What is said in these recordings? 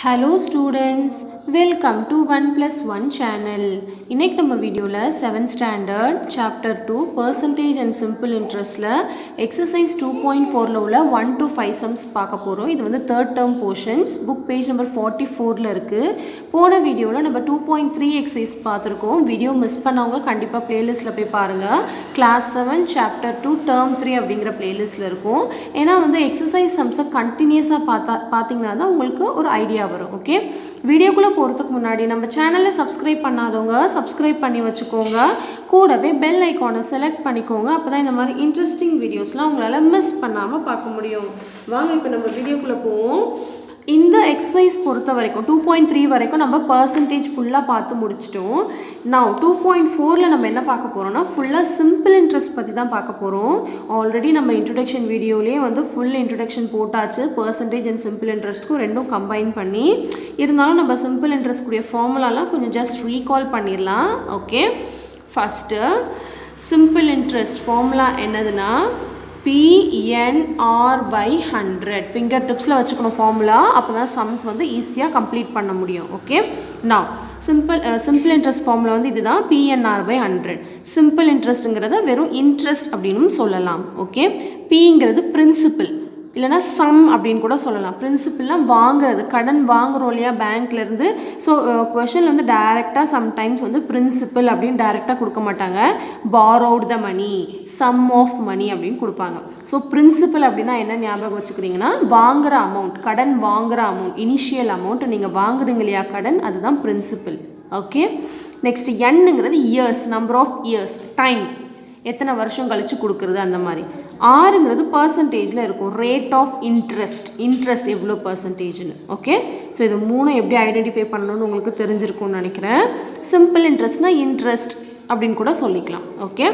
Hello students, welcome to 1+1 channel. இன்னைக்கு நம்ம வீடியோல 7th standard chapter 2 percentage and simple interestல exercise 2.4ல உள்ள 1 to 5 sums பார்க்க போறோம். இது வந்து third term portions, book page number 44ல இருக்கு. போன வீடியோல நம்ம 2.3 exercise பார்த்திருக்கோம். வீடியோ மிஸ் பண்ணவங்க கண்டிப்பா playlistல போய் பாருங்க. class 7 chapter 2 term 3 அப்படிங்கற playlistல இருக்கும். ஏனா வந்து exercise sums கண்டினியூஸா பாத்தீங்கன்னா தான் உங்களுக்கு ஒரு ஐடியா வரும். ஓகே, வீடியோக்குள்ள போறதுக்கு முன்னாடி நம்ம சேனலை சப்ஸ்கிரைப் பண்ணாதவங்க சப்ஸ்கிரைப் பண்ணி வச்சுக்கோங்க. கூடவே பெல் ஐகானை செலக்ட் பண்ணிக்கோங்க. அப்பதான் இந்த மாதிரி இன்ட்ரெஸ்டிங் வீடியோஸ்லாம் உங்களால மிஸ் பண்ணாம பார்க்க முடியும். வாங்க இப்போ நம்ம வீடியோக்குள்ள போவோம். இந்த எக்ஸசைஸ் பொறுத்த வரைக்கும் 2.3 வரைக்கும் நம்ம பர்சன்டேஜ் ஃபுல்லாக பார்த்து முடிச்சிட்டோம். நான் 2.4ல நம்ம என்ன பார்க்க போகிறோம்னா ஃபுல்லாக சிம்பிள் இன்ட்ரெஸ்ட் பற்றி தான் பார்க்க போகிறோம். ஆல்ரெடி நம்ம இன்ட்ரடக்ஷன் வீடியோலேயே வந்து ஃபுல் இன்ட்ரடக்ஷன் போட்டாச்சு. பர்சன்டேஜ் அண்ட் சிம்பிள் இன்ட்ரெஸ்ட்க்கும் ரெண்டும் கம்பைன் பண்ணி, இருந்தாலும் நம்ம சிம்பிள் இன்ட்ரெஸ்ட் கூடிய ஃபார்முலாலாம் கொஞ்சம் ஜஸ்ட் ரீகால் பண்ணிடலாம். Okay, first simple interest formula என்னதுன்னா PNR by 100. ஃபிங்கர் டிப்ஸில் வச்சுக்கணும் ஃபார்முலா, அப்போ தான் சம்ஸ் வந்து ஈஸியாக கம்ப்ளீட் பண்ண முடியும். ஓகே, நான் சிம்பிள் இன்ட்ரெஸ்ட் ஃபார்முலா வந்து இதுதான், PNR by 100. சிம்பிள் இன்ட்ரெஸ்ட்டுங்கிறத வெறும் இன்ட்ரெஸ்ட் அப்படின்னு சொல்லலாம். ஓகே, Pங்கிறது பிரின்சிபிள் இல்லைனா சம் அப்படின்னு கூட சொல்லலாம். பிரின்சிபிள்லாம் வாங்குறது, கடன் வாங்குறோம் இல்லையா பேங்க்லேருந்து. ஸோ கொஷனில் வந்து டைரெக்டாக சம்டைம்ஸ் வந்து பிரின்சிபிள் அப்படின்னு டைரெக்டாக கொடுக்க மாட்டாங்க. Borrowed the money, sum of money அப்படின்னு கொடுப்பாங்க. ஸோ பிரின்சிபிள் அப்படின்னா என்ன ஞாபகம் வச்சுக்கிறீங்கன்னா, வாங்குகிற அமௌண்ட், கடன் வாங்குகிற அமௌண்ட், இனிஷியல் அமௌண்ட் நீங்கள் வாங்குறீங்க இல்லையா கடன், அதுதான் பிரின்சிபிள். ஓகே, நெக்ஸ்ட் என்னங்கிறது years, number of years, time, எத்தனை வருஷம் கழித்து கொடுக்குறது அந்த மாதிரி. ஆறுங்கிறது பர்சன்டேஜில் இருக்கும், ரேட் ஆஃப் இன்ட்ரெஸ்ட் எவ்வளோ பர்சன்டேஜ்னு. ஓகே, ஸோ இது மூணு எப்படி ஐடென்டிஃபை பண்ணணும்னு உங்களுக்கு தெரிஞ்சிருக்கும்னு நினைக்கிறேன். சிம்பிள் இன்ட்ரெஸ்ட்னா இன்ட்ரெஸ்ட் அப்படின்னு கூட சொல்லிக்கலாம். ஓகே,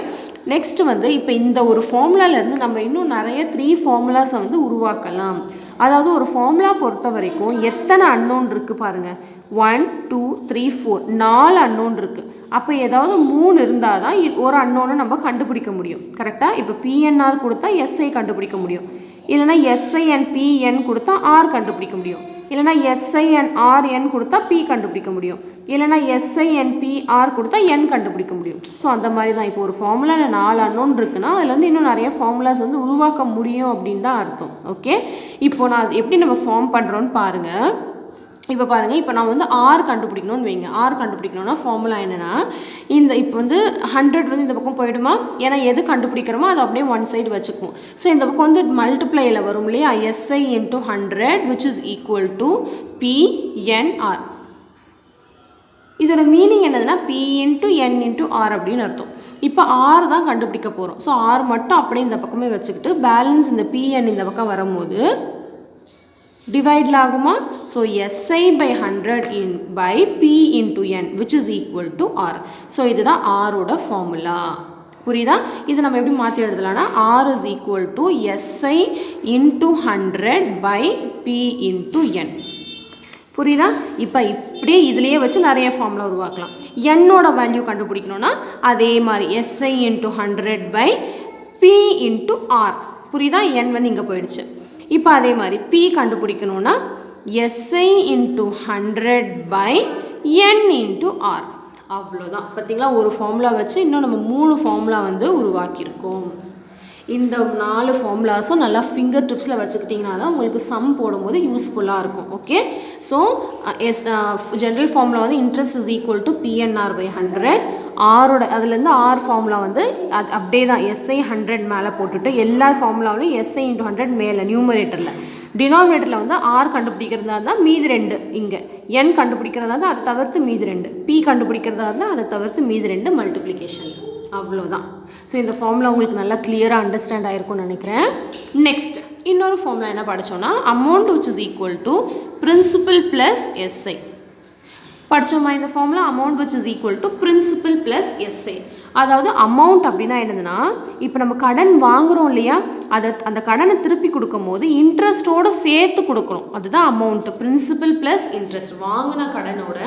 நெக்ஸ்ட் வந்து இப்போ இந்த ஒரு ஃபார்முலாலேருந்து நம்ம இன்னும் நிறைய 3 ஃபார்முலாஸை வந்து உருவாக்கலாம். அதாவது ஒரு ஃபார்முலா பொறுத்த வரைக்கும் எத்தனை அன்னோன் இருக்குது பாருங்கள், 1 2 3 4 4 அன்னோன் இருக்குது. அப்போ ஏதாவது 3 இருந்தால் தான் ஒரு அன்னோனை நம்ம கண்டுபிடிக்க முடியும். கரெக்டாக, இப்போ PNR கொடுத்தா SI கண்டுபிடிக்க முடியும், இல்லைனா SI and PN கொடுத்தா R கண்டுபிடிக்க முடியும், இல்லைனா SI and RN கொடுத்தா P கண்டுபிடிக்க முடியும், இல்லைனா SI and PR கொடுத்தா N கண்டுபிடிக்க முடியும். ஸோ அந்த மாதிரி தான் இப்போ ஒரு ஃபார்முலாவில் 4 அன்னோன் இருக்குன்னா அதுலேருந்து இன்னும் நிறைய ஃபார்முலாஸ் வந்து உருவாக்க முடியும் அப்படின்னு தான் அர்த்தம். ஓகே, இப்போ நான் எப்படி நம்ம ஃபார்ம் பண்ணுறோன்னு பாருங்கள். இப்போ பாருங்கள், இப்போ நான் வந்து R கண்டுபிடிக்கணும்னு வைங்க. R கண்டுபிடிக்கணும்னா ஃபார்முலா என்னென்னா, இந்த இப்போ வந்து 100 வந்து இந்த பக்கம் போயிடுமா, ஏன்னா எது கண்டுபிடிக்கிறோமோ அதை அப்படியே ஒன் சைடு வச்சுக்குவோம். ஸோ இந்த பக்கம் வந்து மல்டிப்ளையில் வரும் இல்லையா, SI into 100 which is equal to PNR. இதோட மீனிங் என்னதுன்னா P into N into R அப்படின்னு அர்த்தம். இப்போ R தான் கண்டுபிடிக்க போகிறோம். ஸோ R மட்டும் அப்படியே இந்த பக்கமே வச்சுக்கிட்டு பேலன்ஸ் இந்த PN இந்த பக்கம் வரும்போது டிவைடில் ஆகுமா. So SI by 100 by P into N which is equal to R. So இதுதான் ஆரோட ஃபார்முலா. புரியுதா? இது நம்ம எப்படி மாற்றி எழுதலாம்னா R is equal to SI into 100 by P into N. புரியுதா? இப்போ இப்படியே இதுலேயே வச்சு நிறைய ஃபார்முலா உருவாக்கலாம். என்னோட வேல்யூ கண்டுபிடிக்கணும்னா அதே மாதிரி SI into 100 by P into R. புரியுதா? N வந்து இங்கே போயிடுச்சு. இப்போ அதே மாதிரி P கண்டுபிடிக்கணும்னா SI into 100 by N into R. அவ்வளோதான். பார்த்தீங்களா, ஒரு ஃபார்முலா வச்சு இன்னும் நம்ம 3 ஃபார்முலா வந்து உருவாக்கியிருக்கோம். இந்த 4 ஃபார்முலாஸும் நல்லா ஃபிங்கர் டிப்ஸில் வச்சுக்கிட்டிங்கன்னா தான் உங்களுக்கு சம் போடும்போது யூஸ்ஃபுல்லாக இருக்கும். ஓகே, ஸோ ஜென்ரல் ஃபார்முலா வந்து interest is equal to PNR by 100. ஆரோட அதுலேருந்து R ஃபார்முலா வந்து அது அப்படியே தான் SI 100 மேலே போட்டுட்டு எல்லா ஃபார்முலாவிலும் SI into 100 மேலே நியூமரேட்டரில், டினாமினேட்டரில் வந்து R கண்டுபிடிக்கிறதா இருந்தால் மீதி 2 இங்கே, N கண்டுபிடிக்கிறதா இருந்தால் அதை தவிர்த்து மீதி 2, P கண்டுபிடிக்கிறதா இருந்தால் அதை தவிர்த்து மீதி 2 மல்டிப்ளிகேஷன். அவ்வளோதான். ஸோ இந்த ஃபார்முலா உங்களுக்கு நல்லா கிளியராக அண்டர்ஸ்டாண்ட் ஆகிருக்கும்னு நினைக்கிறேன். நெக்ஸ்ட் இன்னொரு ஃபார்முலா என்ன படித்தோன்னா amount which is equal to principal plus SI. படித்தோமா இந்த formula, amount which is equal to principal plus SI. அதாவது அமௌண்ட் அப்படின்னா என்னதுன்னா, இப்போ நம்ம கடன் வாங்குகிறோம் இல்லையா, அந்த கடனை திருப்பி கொடுக்கும் போது இன்ட்ரெஸ்ட்டோடு சேர்த்து கொடுக்கணும், அதுதான் அமௌண்ட். பிரின்சிபல் ப்ளஸ் இன்ட்ரெஸ்ட், வாங்கின கடனோட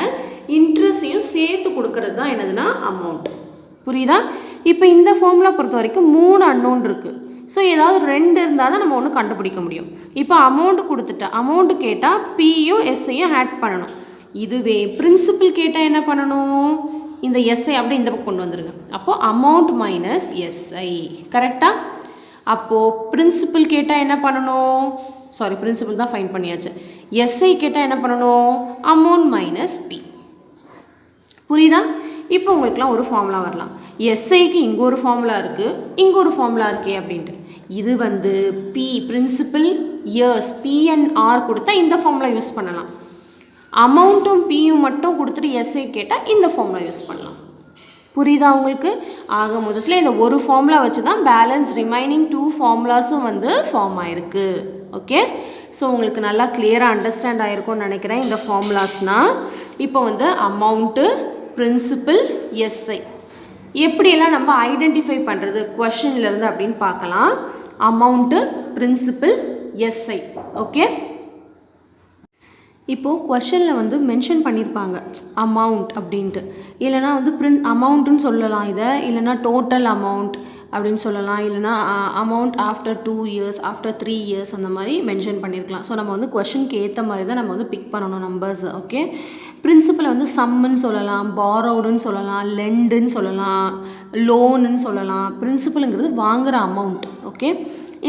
இன்ட்ரெஸ்ட்டையும் சேர்த்து கொடுக்கறது தான் என்னதுன்னா அமௌண்ட். புரியுதா? இப்போ இந்த ஃபார்முலா பொறுத்த வரைக்கும் 3 அன்னோன் இருக்குது. ஸோ ஏதாவது 2 இருந்தால் தான் நம்ம ஒன்று கண்டுபிடிக்க முடியும். இப்போ அமௌண்ட் கொடுத்துட்டேன், அமௌண்ட் கேட்டால் பியும் எஸ்ஐயும் ஆட் பண்ணணும். இதுவே பிரின்சிபல் கேட்டால் என்ன பண்ணணும், இந்த எஸ்ஐ அப்படியே இந்த பக்கம் கொண்டு வந்துடுங்க. அப்போது அமௌண்ட் மைனஸ் எஸ்ஐ கரெக்டாக. அப்போது பிரின்சிபல் கேட்டால் என்ன பண்ணணும், சாரி பிரின்சிபல் தான் ஃபைன் பண்ணியாச்சு. எஸ்ஐ கேட்டால் என்ன பண்ணணும், அமௌண்ட் மைனஸ் பி. புரியுதா? இப்போ உங்களுக்குலாம் ஒரு ஃபார்முலா வரலாம். எஸ்ஐக்கு இங்கே ஒரு ஃபார்முலா இருக்குது, இங்கே ஒரு ஃபார்முலா இருக்கே அப்படின்ட்டு. இது வந்து பி பிரின்சிபல் இயர்ஸ் பிஎன்ஆர் கொடுத்தா இந்த ஃபார்முலா யூஸ் பண்ணலாம். அமௌண்ட்டும் பியும் மட்டும் கொடுத்துட்டு எஸ்ஐ கேட்டால் இந்த ஃபார்முலா யூஸ் பண்ணலாம். புரியுதா உங்களுக்கு? ஆக மொத்தத்தில் இந்த ஒரு ஃபார்முலா வச்சு தான் பேலன்ஸ் ரிமைனிங் 2 ஃபார்முலாஸும் வந்து ஃபார்ம் ஆயிருக்கு. ஓகே, ஸோ உங்களுக்கு நல்லா கிளியராக அண்டர்ஸ்டாண்ட் ஆகிருக்கும்னு நினைக்கிறேன் இந்த ஃபார்முலாஸ்னால். இப்போ வந்து அமௌண்ட்டு, பிரின்சிபல், எஸ்ஐ எப்படியெல்லாம் நம்ம ஐடென்டிஃபை பண்ணுறது கொஷின்லேருந்து அப்படின்னு பார்க்கலாம். Amount, principal, SI. ஓகே, இப்போது கொஷனில் வந்து மென்ஷன் பண்ணியிருப்பாங்க அமௌண்ட் அப்படின்ட்டு, இல்லைனா வந்து அமௌண்ட்டுன்னு சொல்லலாம் இதை, இல்லைனா டோட்டல் அமௌண்ட் அப்படின்னு சொல்லலாம், இல்லைனா amount after 2 years, after 3 years அந்த மாதிரி மென்ஷன் பண்ணியிருக்கலாம். ஸோ நம்ம வந்து கொஷனுக்கு ஏற்ற மாதிரி தான் நம்ம வந்து பிக் பண்ணணும் நம்பர்ஸ். ஓகே, பிரின்சிபலை வந்து சம்முன்னு சொல்லலாம், பாரோடுன்னு சொல்லலாம், லெண்டுன்னு சொல்லலாம், லோனுன்னு சொல்லலாம். பிரின்சிபலுங்கிறது வாங்குகிற அமௌண்ட். ஓகே,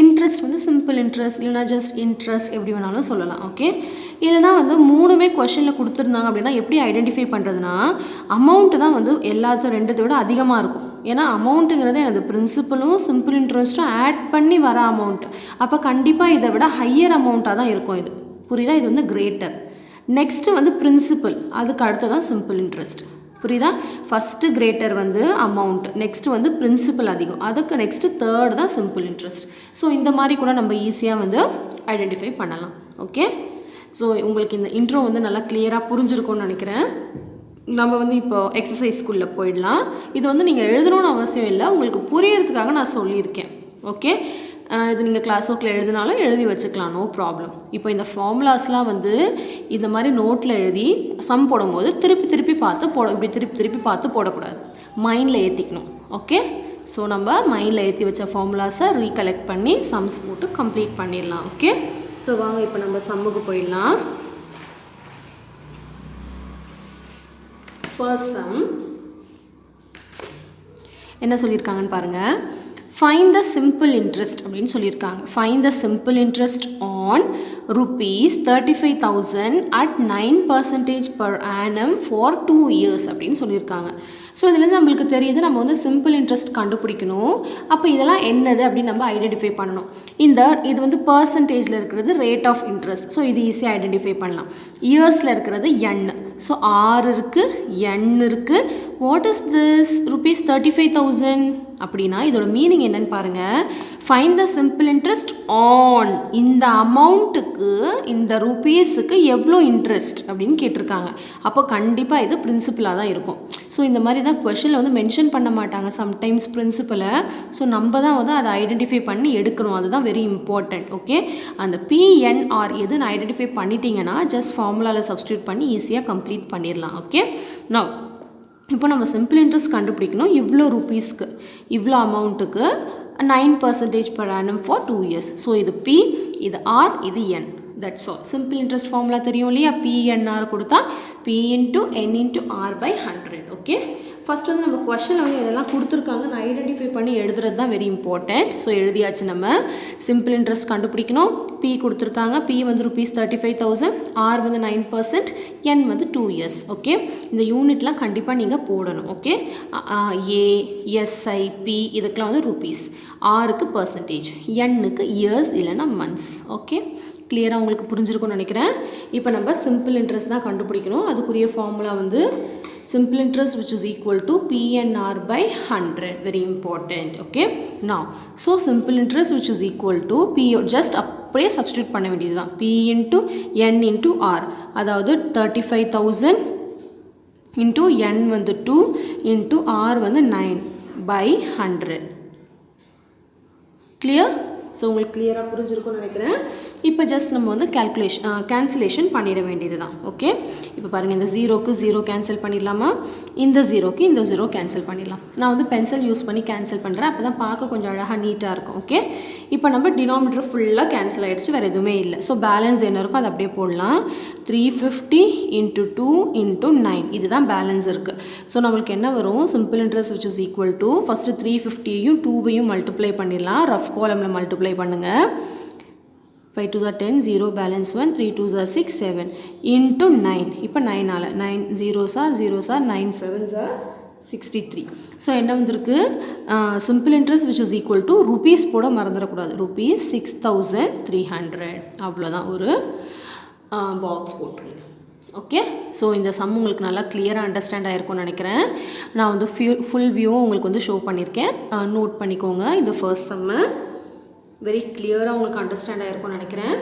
இன்ட்ரெஸ்ட் வந்து சிம்பிள் இன்ட்ரெஸ்ட், இல்லைனா ஜஸ்ட் இன்ட்ரெஸ்ட் எப்படி வேணாலும் சொல்லலாம். ஓகே, இல்லைனா வந்து 3மே கொஷனில் கொடுத்துருந்தாங்க அப்படின்னா எப்படி ஐடென்டிஃபை பண்ணுறதுனா, அமௌண்ட்டு தான் வந்து எல்லாத்தையும் 2த்தை விட அதிகமாக இருக்கும். ஏன்னா அமௌண்ட்டுங்கிறது எனது பிரின்சிபலும் சிம்பிள் இன்ட்ரெஸ்ட்டும் ஆட் பண்ணி வர அமௌண்ட். அப்போ கண்டிப்பாக இதை விட ஹையர் அமௌண்ட்டாக தான் இருக்கும் இது. புரியுதா? இது வந்து கிரேட்டர். நெக்ஸ்ட்டு வந்து பிரின்சிபல், அதுக்கு அடுத்து தான் சிம்பிள் இன்ட்ரெஸ்ட். புரியுதா? ஃபஸ்ட்டு கிரேட்டர் வந்து அமௌண்ட், நெக்ஸ்ட்டு வந்து பிரின்சிபல் அதிகம், அதுக்கு நெக்ஸ்ட்டு தேர்டு தான் சிம்பிள் இன்ட்ரெஸ்ட். ஸோ இந்த மாதிரி கூட நம்ம ஈஸியாக வந்து ஐடென்டிஃபை பண்ணலாம். ஓகே, ஸோ உங்களுக்கு இந்த இன்ட்ரோ வந்து நல்லா கிளியராக புரிஞ்சிருக்கும்னு நினைக்கிறேன். நம்ம வந்து இப்போ எக்ஸசைஸ்குள்ளே போயிடலாம். இது வந்து நீங்கள் எழுதணும்னு அவசியம் இல்லை, உங்களுக்கு புரியறதுக்காக நான் சொல்லியிருக்கேன். ஓகே, இது நீங்கள் கிளாஸ் ஒர்க்கில் எழுதினாலும் எழுதி வச்சுக்கலாம், நோ ப்ராப்ளம். இப்போ இந்த ஃபார்முலாஸ்லாம் வந்து இந்த மாதிரி நோட்டில் எழுதி சம் போடும்போது திருப்பி பார்த்து இப்படி திருப்பி பார்த்து போடக்கூடாது, மைண்டில் ஏற்றிக்கணும். ஓகே, ஸோ நம்ம மைண்டில் ஏற்றி வச்ச ஃபார்முலாஸை ரீகலெக்ட் பண்ணி சம்ஸ் போட்டு கம்ப்ளீட் பண்ணிடலாம். ஓகே, ஸோ வாங்க இப்போ நம்ம சம்முக்கு போயிடலாம். ஃபர்ஸ்ட் சம் என்ன சொல்லியிருக்காங்கன்னு பாருங்கள். ஃபைண்ட் த சிம்பிள் இன்ட்ரெஸ்ட் அப்படின்னு சொல்லியிருக்காங்க. Find the simple interest on rupees 35,000 at 9% per annum for 2 years அப்படின்னு சொல்லியிருக்காங்க. ஸோ இதுலேருந்து நம்மளுக்கு தெரியுது நம்ம வந்து சிம்பிள் இன்ட்ரெஸ்ட் கண்டுபிடிக்கணும். அப்போ இதெல்லாம் என்னது அப்படின்னு நம்ம ஐடென்டிஃபை பண்ணணும். இது வந்து பர்சன்டேஜில் இருக்கிறது ரேட் ஆஃப் இன்ட்ரெஸ்ட். ஸோ இது ஈஸியாக ஐடென்டிஃபை பண்ணலாம். இயர்ஸில் இருக்கிறது என். ஸோ 6 இருக்குது, என் இருக்குது. வாட் இஸ் திஸ் rupees 35,000 அப்படின்னா இதோட மீனிங் என்னன்னு பாருங்கள். Find the simple interest on, இந்த அமௌண்ட்டுக்கு இந்த ருபீஸுக்கு எவ்வளோ இன்ட்ரெஸ்ட் அப்படின்னு கேட்டிருக்காங்க. அப்போ கண்டிப்பாக இது பிரின்சிபலாக தான் இருக்கும். ஸோ இந்த மாதிரி தான் கொஷனில் வந்து மென்ஷன் பண்ண மாட்டாங்க சம்டைம்ஸ் பிரின்சிபலை. ஸோ நம்ம தான் வந்து அதை ஐடென்டிஃபை பண்ணி எடுக்கணும், அதுதான் வெரி இம்பார்ட்டண்ட். ஓகே, அந்த பிஎன்ஆர் எதுன்னு ஐடென்டிஃபை பண்ணிட்டீங்கன்னா ஜஸ்ட் ஃபார்முலாவில் சப்ஸ்டியூட் பண்ணி ஈஸியாக கம்ப்ளீட் பண்ணிடலாம். ஓகே, நான் இப்போ நம்ம சிம்பிள் இன்ட்ரெஸ்ட் கண்டுபிடிக்கணும். இவ்வளோ ருபீஸ்க்கு, இவ்வளோ அமௌண்ட்டுக்கு 9% per annum for 2 years. So இது P, இது R, இது N. That's all. Simple interest formula தெரியும் இல்லையா? PNR கொடுத்தா P into N into R by 100. Okay, first வந்து நம்ம கொஷனில் வந்து இதெல்லாம் கொடுத்துருக்காங்க, நான் ஐடென்டிஃபை பண்ணி எழுதுறது தான் வெரி இம்பார்ட்டண்ட். ஸோ எழுதியாச்சு. நம்ம சிம்பிள் இன்ட்ரெஸ்ட் கண்டுபிடிக்கணும். P கொடுத்துருக்காங்க, P வந்து rupees 35,000, R வந்து 9%, N வந்து 2 years. ஓகே, இந்த யூனிட்லாம் கண்டிப்பாக நீங்கள் போடணும். ஓகே, A, SI, P இதுக்கெலாம் வந்து ருபீஸ், ஆருக்கு பர்சன்டேஜ், எண்ணுக்கு இயர்ஸ் இல்லைனா மந்த்ஸ். ஓகே, கிளியராக உங்களுக்கு புரிஞ்சிருக்கும்னு நினைக்கிறேன். இப்போ நம்ம சிம்பிள் இன்ட்ரெஸ்ட் தான் கண்டுபிடிக்கணும். அதுக்குரிய ஃபார்முலா வந்து simple interest which is equal to PNR by 100. Very important. Okay, now so simple interest which is equal to P, just அப்படியே substitute பண்ண வேண்டியதுதான். P into N into R, அதாவது 35,000 into N வந்து 2 into R வந்து 9 by 100. Clear? So உங்களுக்கு கிளியராக புரிஞ்சிருக்கும்னு நினைக்கிறேன். இப்போ ஜஸ்ட் நம்ம வந்து கேன்சலேஷன் பண்ணிட வேண்டியது தான். ஓகே, இப்போ பாருங்கள், இந்த 0க்கு 0 கேன்சல் பண்ணிடலாமா, இந்த 0க்கு இந்த 0 கேன்சல் பண்ணிடலாம். நான் வந்து பென்சில் யூஸ் பண்ணி கேன்சல் பண்ணுறேன், அப்போ தான் பார்க்க கொஞ்சம் அழகாக நீட்டாக இருக்கும். ஓகே, இப்போ நம்ம டினாமினேட்டர் ஃபுல்லாக கேன்சல் ஆகிடுச்சு, வேறு எதுவுமே இல்லை. ஸோ பேலன்ஸ் என்ன இருக்கும் அது அப்படியே போடலாம். 350 × 2 × 9 இதுதான் பேலன்ஸ் இருக்குது. ஸோ நம்மளுக்கு என்ன வரும், simple interest which is equal to first 350யும் 2வையும் மல்டிப்ளை பண்ணிடலாம். ரஃப் காலமில் மல்டிப்ளை பண்ணுங்கள். 5 2s are 10, 0 balance 1, 3 2s are 6, 7 into 9. இப்போ 9 all 9 zeros are 9 7s are 63. So என்ன வந்திருக்கு, simple interest which is equal to rupees போட மறந்துடக்கூடாது, rupees 6300. அவ்வளோதான், ஒரு பாக்ஸ் போட்டுருங்க. ஓகே, ஸோ இந்த சம் உங்களுக்கு நல்லா கிளியராக அண்டர்ஸ்டாண்ட் ஆகிருக்கும்னு நினைக்கிறேன். நான் வந்து ஃபுல் வியூவும் உங்களுக்கு வந்து ஷோ பண்ணியிருக்கேன், நோட் பண்ணிக்கோங்க. இந்த ஃபர்ஸ்ட் சம்மை வெரி கிளியராக உங்களுக்கு அண்டர்ஸ்டாண்ட் ஆகிருக்கும்னு நினைக்கிறேன்.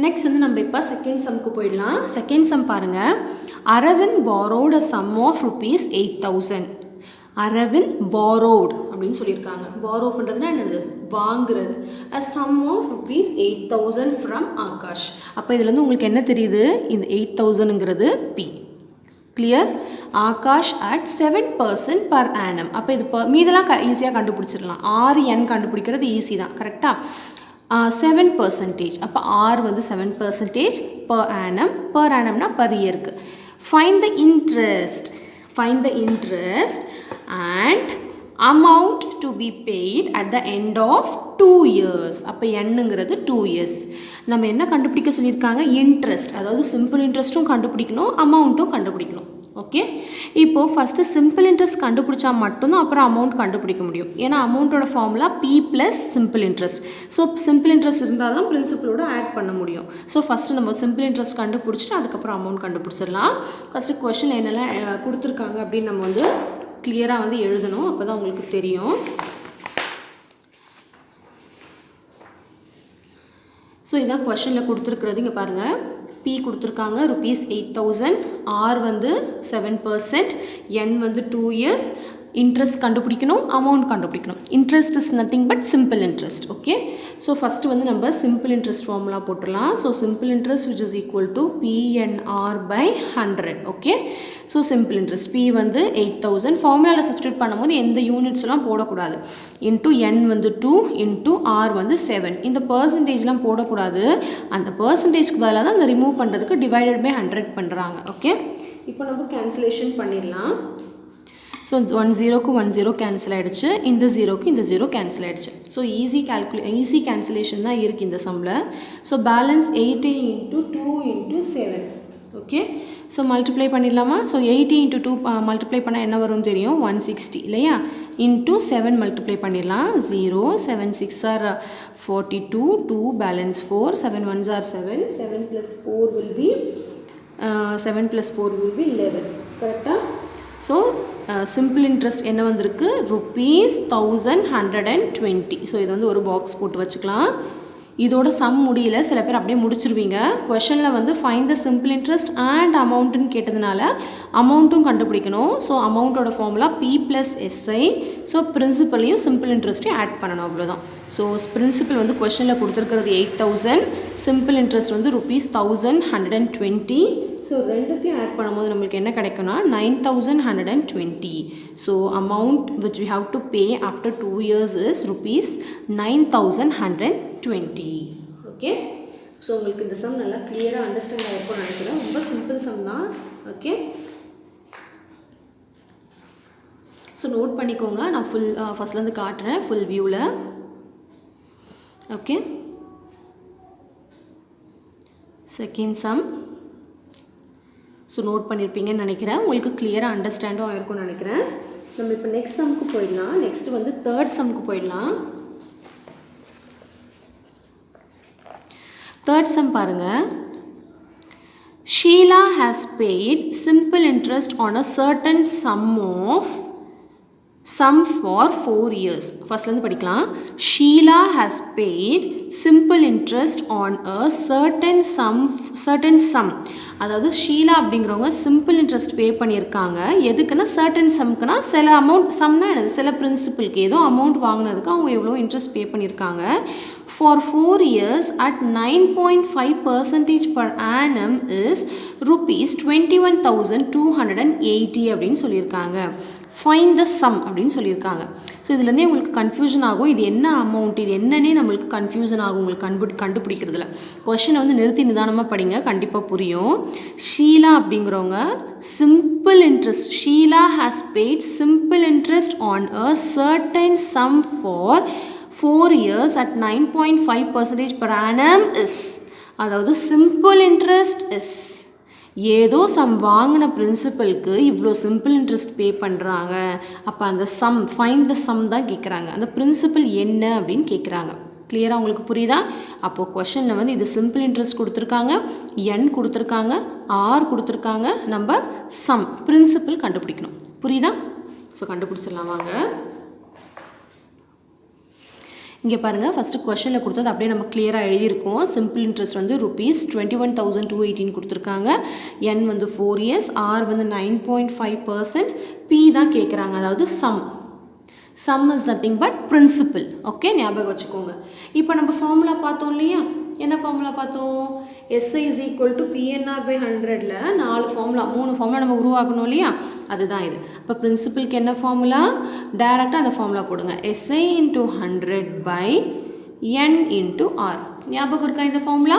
நெக்ஸ்ட் வந்து நம்ம இப்போ செகண்ட் சம்க்கு போயிடலாம். செகண்ட் சம் பாருங்கள். Aravind borrowed a sum of rupees 8000. Aravind borrowed அப்படின்னு சொல்லியிருக்காங்க. borrow பண்ணுறதுனா என்னது, வாங்குறது. a sum of rupees 8000 from Akash. அப்போ இதுலேருந்து உங்களுக்கு என்ன தெரியுது, இந்த 8000ங்கிறது P. Clear. Akash at 7% per annum. அப்போ இது மீதெல்லாம் ஈஸியாக கண்டுபிடிச்சிடலாம். RN கண்டுபிடிக்கிறது ஈஸி தான், கரெக்டாக. 7%. அப்போ R வந்து 7% per annum. per annumனா per இயருக்கு. find the interest and amount to be paid at the end of 2 years. அப்போ என்னங்கிறது 2 years. நம்ம என்ன கண்டுபிடிக்க சொல்லியிருக்காங்க, இன்ட்ரெஸ்ட். அதாவது சிம்பிள் இன்ட்ரெஸ்ட்டும் கண்டுபிடிக்கணும், அமௌண்ட்டும் கண்டுபிடிக்கணும். ஓகே, இப்போது ஃபஸ்ட்டு சிம்பிள் இன்ட்ரெஸ்ட் கண்டுபிடிச்சா மட்டும்தான் அப்புறம் அமௌண்ட் கண்டுபிடிக்க முடியும். ஏன்னா அமௌண்ட்டோட formula P + simple interest. So simple interest இருந்தால் தான் பிரின்சிபலோட ஆட் பண்ண முடியும். ஸோ ஃபஸ்ட்டு நம்ம சிம்பிள் இன்ட்ரெஸ்ட் கண்டுபிடிச்சிட்டு அதுக்கப்புறம் அமௌண்ட் கண்டுபிடிச்சிடலாம். ஃபஸ்ட்டு கொஷின் என்னெல்லாம் கொடுத்துருக்காங்க அப்படின்னு நம்ம வந்து கிளியராக வந்து எழுதணும், அப்போ தான் உங்களுக்கு தெரியும். ஸோ இதான் கொஷனில் கொடுத்துருக்குறது. இங்கே பாருங்கள், P கொடுத்துருக்காங்க rupees 8000, R வந்து 7%, N வந்து 2 years. இன்ட்ரெஸ்ட் கண்டுபிடிக்கணும், அமௌண்ட் கண்டுபிடிக்கணும். Interest is nothing but simple interest. Okay, so first வந்து நம்ம சிம்பிள் இன்ட்ரெஸ்ட் ஃபார்முலா போட்டுடலாம். So simple interest which is equal to PNR/100. Okay, so simple interest P வந்து 8000. ஃபார்முலாவில் substitute பண்ணும்போது எந்த யூனிட்ஸ்லாம் போடக்கூடாது. இன்ட்டு N வந்து 2, இன்ட்டு R வந்து 7. இந்த பர்சன்டேஜ்லாம் போடக்கூடாது. அந்த பர்சன்டேஜ்க்கு பதிலாக தான் அந்த ரிமூவ் பண்ணுறதுக்கு divided/100 பண்ணுறாங்க. ஓகே, இப்போ நம்ம கேன்சலேஷன் பண்ணிடலாம். ஸோ 1 0க்கு 1 0 கேன்சல் ஆகிடுச்சு, இந்த 0க்கு இந்த 0 கேன்சல் ஆகிடுச்சு. ஸோ ஈஸி கேன்சலேஷன் தான் இருக்குது இந்த சம்மில். So balance 80 × 2 × 7. Okay, so multiply பண்ணிடலாமா. ஸோ 80 × 2 மல்டிப்ளை பண்ணால் என்ன வரும் தெரியும், 160 இல்லையா. இன்ட்டு 7 மல்டிப்ளை பண்ணிடலாம். 0 7 6 are 42, 2 balance 4, 7 1s are 7, 7 + 4 will be 11. கரெக்டாக. ஸோ சிம்பிள் இன்ட்ரெஸ்ட் என்ன வந்திருக்கு, rupees 1120. ஸோ இது வந்து ஒரு பாக்ஸ் போட்டு வச்சுக்கலாம். இதோட சம் முடியல, சில பேர் அப்படியே முடிச்சிருவீங்க. கொஷனில் வந்து find the simple interest and அமௌண்ட்டுன்னு கேட்டதுனால அமௌண்ட்டும் கண்டுபிடிக்கணும். ஸோ அமௌண்ட்டோட ஃபார்முலா P + SI. ஸோ பிரின்சிபலையும் சிம்பிள் இன்ட்ரெஸ்ட்டையும் ஆட் பண்ணணும், அவ்வளோதான். ஸோ பிரின்சிபல் வந்து கொஷனில் கொடுத்துருக்கிறது 8000, சிம்பிள் இன்ட்ரெஸ்ட் வந்து rupees 1120. ஸோ ரெண்டுத்தையும் ஆட் பண்ணும்போது நம்மளுக்கு என்ன கிடைக்கும்னா 9120. So amount which we have to pay after 2 years is rupees 9120. Okay, so உங்களுக்கு இந்த சம் நல்லா கிளியராக அண்டர்ஸ்டாண்ட் ஆகிருக்கும்னு நினைக்கிறேன். ரொம்ப சிம்பிள் சம் தான். ஓகே, ஸோ நோட் பண்ணிக்கோங்க. நான் ஃபஸ்ட்லேருந்து காட்டுறேன் ஃபுல் வியூவில். Okay, second sum. So note பண்ணியிருப்பீங்கன்னு நினைக்கிறேன். உங்களுக்கு கிளியராக அண்டர்ஸ்டாண்டும் ஆகிருக்கும்னு நினைக்கிறேன். நம்ம இப்போ நெக்ஸ்ட் சம்க்கு போயிடலாம். நெக்ஸ்ட்டு வந்து தேர்ட் சம்க்கு போயிடலாம். தேர்ட் சம் பாருங்கள். Sheila has paid simple interest on a certain sum for 4 years. ஃபர்ஸ்ட்லேருந்து படிக்கலாம். Sheila has paid simple interest on a certain sum. அதாவது ஷீலா அப்படிங்கிறவங்க சிம்பிள் இன்ட்ரெஸ்ட் பே பண்ணியிருக்காங்க. எதுக்குன்னா சர்டன் சம்க்குனா சில அமௌண்ட், சம்னா என்னது, சில பிரின்சிபலுக்கு ஏதோ அமௌண்ட் வாங்கினதுக்கு அவங்க எவ்வளோ இன்ட்ரெஸ்ட் பே பண்ணியிருக்காங்க. For 4 years at 9.5% per annum is rupees 21,280 அப்படின்னு சொல்லியிருக்காங்க. ஃபைண்ட் த சம் அப்படின்னு சொல்லியிருக்காங்க. ஸோ இதுலேருந்தே உங்களுக்கு கன்ஃபியூஷன் ஆகும், இது என்ன அமௌண்ட், இது என்னன்னே நம்மளுக்கு கன்ஃபியூஷன் ஆகும் உங்களுக்கு கண்டுபிடிக்கிறதுல. கொஷனை வந்து நிறுத்தி நிதானமாக படிங்க, கண்டிப்பாக புரியும். ஷீலா அப்படிங்கிறவங்க simple interest, Sheela has paid simple interest on a certain sum for 4 years at 9.5% per annum is, அதாவது சிம்பிள் இன்ட்ரெஸ்ட் இஸ், ஏதோ சம் வாங்கின பிரின்சிபலுக்கு இவ்வளோ சிம்பிள் இன்ட்ரெஸ்ட் பே பண்ணுறாங்க. அப்போ அந்த சம், ஃபைண்ட் த சம் தான் கேட்குறாங்க. அந்த பிரின்சிபல் என்ன அப்படின்னு கேட்குறாங்க. கிளியராக உங்களுக்கு புரியுதா? அப்போது கொஷனில் வந்து இது சிம்பிள் இன்ட்ரெஸ்ட் கொடுத்துருக்காங்க, என் கொடுத்துருக்காங்க, ஆர் கொடுத்துருக்காங்க, நம்ம சம் பிரின்சிபல் கண்டுபிடிக்கணும். புரியுதா? ஸோ கண்டுபிடிச்சிடலாம் வாங்க. இங்கே பாருங்கள், ஃபஸ்ட்டு கொஷனில் கொடுத்தது அப்படியே நம்ம கிளியராக எழுதியிருக்கோம். சிம்பிள் இன்ட்ரெஸ்ட் வந்து rupees 21,218 கொடுத்துருக்காங்க. என் வந்து 4 years, ஆர் வந்து 9.5%, பி தான் கேட்குறாங்க, அதாவது sum is nothing but principal. Okay, ஞாபகம் வச்சுக்கோங்க. இப்போ நம்ம ஃபார்முலா பார்த்தோம் இல்லையா? என்ன ஃபார்முலா பார்த்தோம்? SI is equal to PNR by 100ல 3 formula நம்ம உருவாக்கணும் இல்லையா? அதுதான் இது. அப்போ பிரின்சிபலுக்கு என்ன ஃபார்முலா? டைரெக்டாக அந்த ஃபார்முலா போடுங்க. SI into 100 by N into R. ஞாபகம் இருக்கா இந்த formula?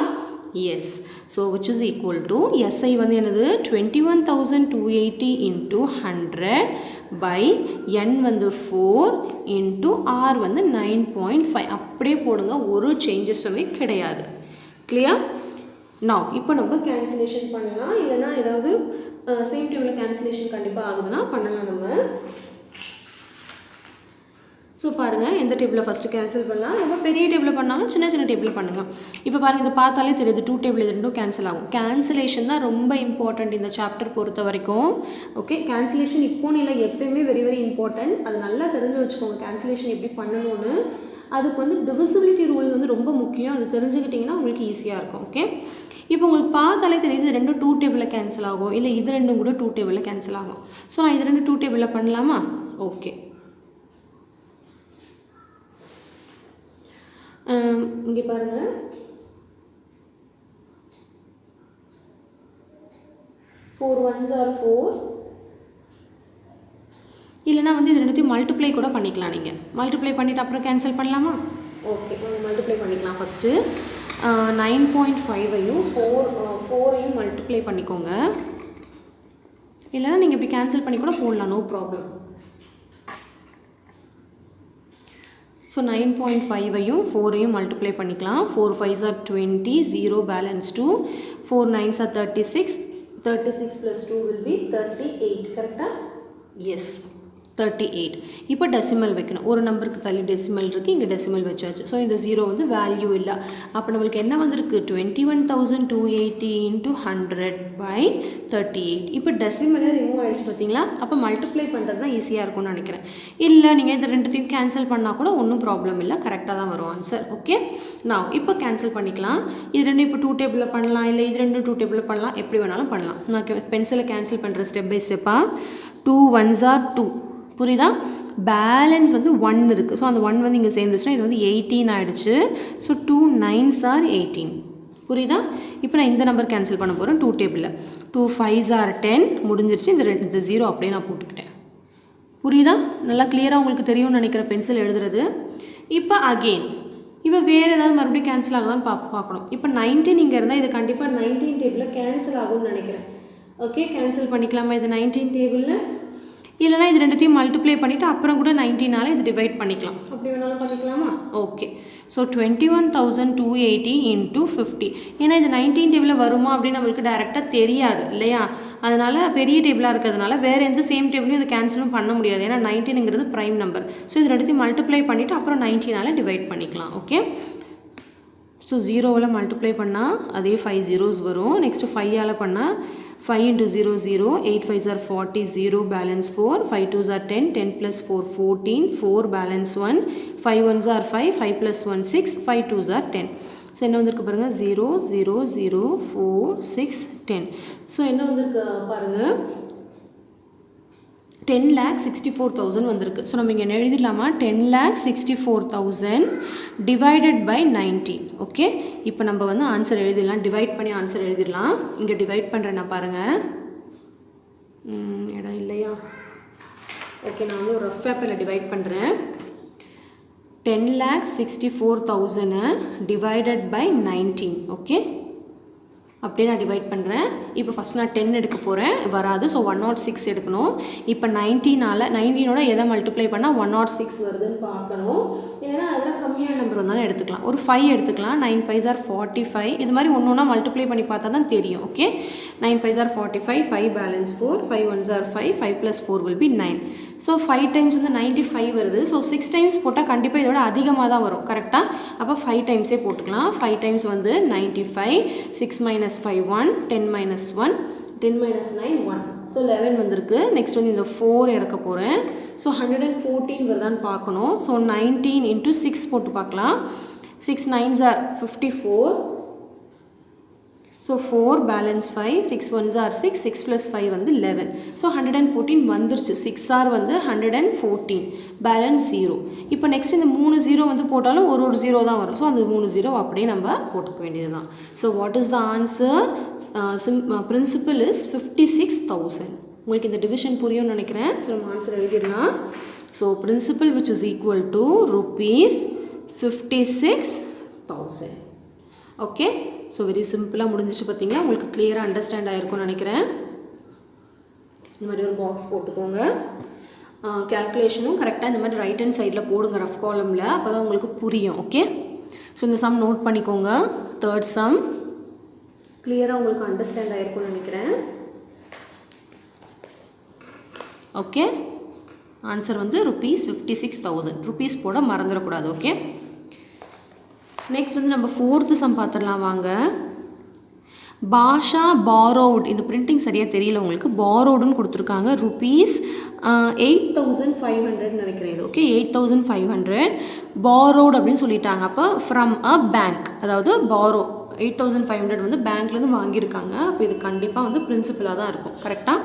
Yes. So which is equal to SI வந்து என்னது? 21,280 into 100 by N வந்து 4 into R வந்து 9.5. அப்படியே போடுங்க, ஒரு சேஞ்சஸுமே கிடையாது. கிளியர்? நான் இப்போ நம்ம கேன்சலேஷன் பண்ணலாம், இல்லைனா ஏதாவது சேம் டேபிளில் கேன்சலேஷன் கண்டிப்பாக ஆகுதுன்னா பண்ணலாம் நம்ம. ஸோ பாருங்கள், எந்த டேபிளில் ஃபஸ்ட்டு கேன்சல் பண்ணலாம், ரொம்ப பெரிய டேபிளில் பண்ணாலும் சின்ன சின்ன டேபிளில் பண்ணுங்கள். இப்போ பாருங்கள், இதை பார்த்தாலே தெரியுது 2 டேபிள் இது ரெண்டும் கேன்சல் ஆகும். கேன்சலேஷன் தான் ரொம்ப இம்பார்ட்டண்ட் இந்த சாப்டர் பொறுத்த வரைக்கும். ஓகே, கேன்சலேஷன் இப்போன்னு இல்லை, எப்போயுமே வெரி வெரி இம்பார்ட்டண்ட். அது நல்லா தெரிஞ்சு வச்சுக்கோங்க கேன்சலேஷன் எப்படி பண்ணணும்னு. அதுக்கு வந்து டிவிசிபிலிட்டி ரூல் வந்து ரொம்ப முக்கியம், அது தெரிஞ்சுக்கிட்டிங்கன்னா உங்களுக்கு ஈஸியாக இருக்கும். ஓகே, இப்போ உங்களுக்கு பார்த்தாலே தெரியுது இது ரெண்டும் 2 டேபிளில் கேன்சல் ஆகும், இல்லை இது ரெண்டும் கூட 2 டேபிளில் கேன்சல் ஆகும். ஸோ நான் இது ரெண்டும் 2 டேபிளில் பண்ணலாமா? ஓகே, இங்கே பாருங்கள், 4 1s are 4, இல்லைனா வந்து இது ரெண்டுத்தையும் மல்டிப்ளை கூட பண்ணிக்கலாம். நீங்கள் மல்டிப்ளை பண்ணிவிட்டு அப்புறம் கேன்சல் பண்ணலாமா? ஓகே, மல்டிப்ளை பண்ணிக்கலாம். ஃபஸ்ட்டு 9.5ஐயும் 4ஐயும் மல்டிப்ளை பண்ணிக்கோங்க. இல்லைனா நீங்கள் இப்படி கேன்சல் பண்ணி கூட போடலாம், நோ ப்ராப்ளம். ஸோ 9.5ஐயும் 4ஐயும் மல்டிப்ளை பண்ணிக்கலாம். 4 5s are 20, 0 balance 2, 4 9s are 36, 36 plus 2 will be 38. கரெக்டாக? எஸ், 38. இப்போ டெசிமல் வைக்கணும். ஒரு நம்பருக்கு தள்ளி டெசிமல் இருக்குது, இங்கே டெசிமல் வச்சாச்சு. ஸோ இந்த 0 வந்து வேல்யூ இல்லை. அப்போ நம்மளுக்கு என்ன வந்திருக்கு? 21,280 into 100 by 38. இப்போ டெசிமலே ரிமூவ் ஆகிடுச்சு பார்த்தீங்களா? அப்போ மல்டிப்ளை பண்ணுறது தான் ஈஸியாக இருக்கும்னு நினைக்கிறேன். இல்லை நீங்கள் இந்த ரெண்டுத்தையும் கேன்சல் பண்ணால் கூட ஒன்றும் ப்ராப்ளம் இல்லை, கரெக்டாக தான் வரும் ஆன்சர். ஓகே, நான் இப்போ கேன்சல் பண்ணிக்கலாம். இது ரெண்டும் இப்போ 2 டேபிளில் பண்ணலாம், இல்லை இது ரெண்டும் 2 டேபிளில் பண்ணலாம், எப்படி வேணாலும் பண்ணலாம். நான் பென்சிலை கேன்சல் பண்ணுறேன் ஸ்டெப் பை ஸ்டெப்பாக. 2 1s are 2, புரியுதா? பேலன்ஸ் வந்து 1 இருக்குது. ஸோ அந்த 1 வந்து இங்கே சேர்ந்துச்சுன்னா இது வந்து 18 ஆகிடுச்சு. ஸோ 2 9s are 18, புரியுதா? இப்போ நான் இந்த நம்பர் கேன்சல் பண்ண போகிறேன் 2 டேபிளில். 2 5s are 10 முடிஞ்சிருச்சு. இந்த 0 அப்படியே நான் போட்டுக்கிட்டேன். புரியுதா? நல்லா கிளியராக உங்களுக்கு தெரியும்னு நினைக்கிற பென்சில் எழுதுறது. இப்போ அகெயின் இப்போ வேறு ஏதாவது மறுபடியும் கேன்சல் ஆகுதான்னு பார்க்கணும். இப்போ 19 இங்கே இருந்தால் இது கண்டிப்பாக 19 டேபிளில் கேன்சல் ஆகும்னு நினைக்கிறேன். ஓகே, கேன்சல் பண்ணிக்கலாமா இது 19 டேபிளில்? இல்லைனா இது ரெண்டுத்தையும் மல்டிப்ளை பண்ணிவிட்டு அப்புறம் கூட 19ஆல் இது டிவைட் பண்ணிக்கலாம், அப்படி வேணாலும் பண்ணிக்கலாமா? Okay, so 21,280 into 50. ஏன்னா இது 19 டேபிளில் வருமா அப்படின்னு நம்மளுக்கு டேரெக்டாக தெரியாது இல்லையா? அதனால் பெரிய டேபிளாக இருக்கிறதுனால வேறு எந்த சேம் டேபிளையும் இது கேன்சலும் பண்ண முடியாது, ஏன்னா 19ங்கிறது ப்ரைம் நம்பர். ஸோ இது ரெண்டுத்தையும் மல்டிப்ளை பண்ணிவிட்டு அப்புறம் 19ஆல் டிவைட் பண்ணிக்கலாம். ஓகே, ஸோ 0வில் மல்டிப்ளை பண்ணால் அதே 5 zeros வரும். நெக்ஸ்ட்டு 5ஆல் பண்ணால் 5 into 0 0, 8 5s are 40, 0 balance 4, 5 2s are 10, 10 plus 4 14, 4 balance 1, 5 1s are 5, 5 plus 1 6, 5 2s are 10. So என்ன வந்திருக்கு பாருங்கள் 0 0 0 4 6 10. ஸோ என்ன வந்திருக்கு பாருங்கள் 10,64,000 வந்திருக்கு. ஸோ நம்ம இங்கே என்ன எழுதிடலாமா 10,64,000 டிவைடட் பை 19. ஓகே, இப்போ நம்ம வந்து ஆன்சர் எழுதிடலாம், டிவைட் பண்ணி ஆன்சர் எழுதிடலாம். இங்கே டிவைட் பண்ணுறேன்னா பாருங்கள், இடம் இல்லையா? ஓகே, நான் வந்து ஒரு ரஃப் பேப்பரில் டிவைட் பண்ணுறேன். 10,64,000 டிவைடட் பை 19. ஓகே, அப்படியே நான் டிவைட் பண்ணுறேன். இப்போ ஃபஸ்ட் நான் 10 எடுக்க போகிறேன், வராது. ஸோ 106 எடுக்கணும். இப்போ 19ஓட எதை மல்டிப்ளை பண்ணால் 106 வருதுன்னு பார்க்கணும். இல்லைன்னா அதெல்லாம் கம்மியான நம்பர் வந்தாலும் எடுத்துக்கலாம். ஒரு 5 எடுத்துக்கலாம். 9 5s are 45. இது மாதிரி ஒன்று ஒன்றா மல்டிப்ளை பண்ணி பார்த்தா தான் தெரியும். Okay, 9 5s are 45, 5 balance 4, 5 1s are 5, 5 plus 4 will be 9. So 5 times வந்து 95 வருது. ஸோ 6 times போட்டால் கண்டிப்பாக இதோட அதிகமாக தான் வரும். கரெக்டாக? அப்போ 5 timesே போட்டுக்கலாம். 5 times வந்து 95, 6 minus 5 1, 10 minus 1, 10 minus 9 1. ஸோ 11 வந்திருக்கு. நெக்ஸ்ட் வந்து இந்த 4 எடுக்க போகிறேன். ஸோ 114 வருதான்னு பார்க்கணும். ஸோ 19 into 6 போட்டு பார்க்கலாம். 6 9s are 54. So 4 balance 5, 6 1s are 6, 6 plus 5 வந்து 11. ஸோ 114 வந்துருச்சு. 6r வந்து 114, பேலன்ஸ் 0. இப்போ நெக்ஸ்ட் இந்த 3 0 வந்து போட்டாலும் ஒரு 0 தான் வரும். ஸோ அந்த 3 0 அப்படியே நம்ம போட்டுக்க வேண்டியது தான். So what is the answer? Principal is 56,000. உங்களுக்கு இந்த டிவிஷன் புரியும்னு நினைக்கிறேன். ஸோ நம்ம ஆன்சர் எழுதிடலாம். So principal which is equal to rupees 56,000. Okay, so very சிம்பிளாக முடிஞ்சிச்சு. பார்த்தீங்களா, உங்களுக்கு கிளியராக அண்டர்ஸ்டாண்ட் ஆகிருக்கும்னு நினைக்கிறேன். இந்த மாதிரி ஒரு பாக்ஸ் போட்டுக்கோங்க. கேல்குலேஷனும் கரெக்டாக இந்த மாதிரி ரைட் ஹேண்ட் சைடில் போடுங்க ரஃப் காலமில், அப்போ தான் உங்களுக்கு புரியும். ஓகே, ஸோ இந்த சம் நோட் பண்ணிக்கோங்க. தேர்ட் சம் கிளியராக உங்களுக்கு அண்டர்ஸ்டாண்ட் ஆகிருக்கும்னு நினைக்கிறேன். ஓகே, ஆன்சர் வந்து rupees 56,000. ருபீஸ் போட மறந்துடக்கூடாது. ஓகே, நெக்ஸ்ட் வந்து நம்ம 4th சம் பார்த்துடலாம் வாங்க. பாஷா பாரோவுட், இந்த பிரிண்டிங் சரியாக தெரியல உங்களுக்கு, பாரோடுன்னு கொடுத்துருக்காங்க. rupees 8,500 நினைக்கிறேன் இது. ஓகே, 8,500 பாரோட் அப்படின்னு சொல்லிட்டாங்க. அப்போ ஃப்ரம் அ பேங்க், அதாவது பாரோ 8,500 வந்து பேங்க்லேருந்து வாங்கியிருக்காங்க. அப்போ இது கண்டிப்பாக வந்து பிரின்சிபலாக தான் இருக்கும். கரெக்டாக?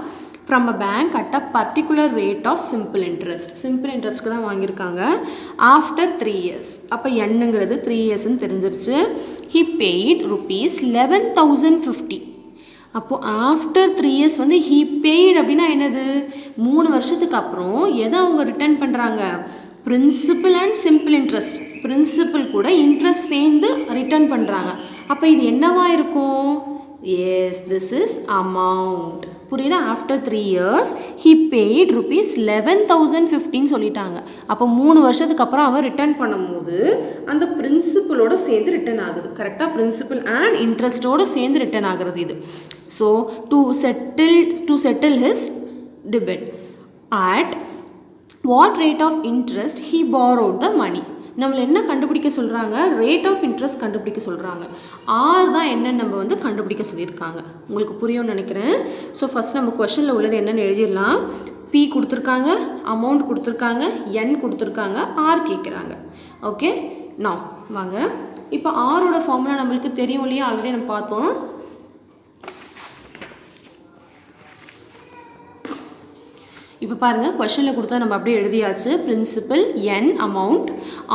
from a bank at a particular rate of simple interest. simple interestக்கு தான் வாங்கியிருக்காங்க. after 3 years, அப்போ என்னங்கிறது 3 yearsன்னு தெரிஞ்சிருச்சு. he paid rupees 11,050. அப்போது ஆஃப்டர் 3 years வந்து he paid அப்படின்னா என்னது? 3 வருஷத்துக்கு அப்புறம் எதை அவங்க ரிட்டர்ன் பண்ணுறாங்க? Principal and simple interest, principal கூட இன்ட்ரெஸ்ட் சேர்ந்து ரிட்டர்ன் பண்ணுறாங்க. அப்போ இது என்னவா இருக்கும்? Yes, this is amount. புரியுதா? After 3 years he paid rupees 11,050 சொல்லிட்டாங்க. அப்போ 3 வருஷத்துக்கு அப்புறம் அவன் ரிட்டர்ன் பண்ணும்போது அந்த பிரின்சிபலோட சேர்ந்து ரிட்டர்ன் ஆகுது. கரெக்டாக? பிரின்சிபல் அண்ட் இன்ட்ரெஸ்டோடு சேர்ந்து ரிட்டர்ன் ஆகுறது இது. So to settle his debt at what rate of interest he borrowed the money. நம்மளை என்ன கண்டுபிடிக்க சொல்கிறாங்க? ரேட் ஆஃப் இன்ட்ரெஸ்ட் கண்டுபிடிக்க சொல்கிறாங்க. ஆர் தான் என்னன்னு நம்ம வந்து கண்டுபிடிக்க சொல்லியிருக்காங்க. உங்களுக்கு புரியும்னு நினைக்கிறேன். ஸோ ஃபஸ்ட் நம்ம கொஷனில் உள்ளது என்னென்னு எழுதிடலாம். பி கொடுத்துருக்காங்க, அமௌண்ட் கொடுத்துருக்காங்க, என் கொடுத்துருக்காங்க, ஆர் கேட்குறாங்க. ஓகே, நான் வாங்க. இப்போ ஆரோட ஃபார்முலா நம்மளுக்கு தெரியும் இல்லையா? ஆல்ரெடி நம்ம பார்த்தோம். இப்போ பாருங்கள், கொஷனில் கொடுத்தா நம்ம அப்படியே எழுதியாச்சு. பிரின்சிபல், என், அமௌண்ட்,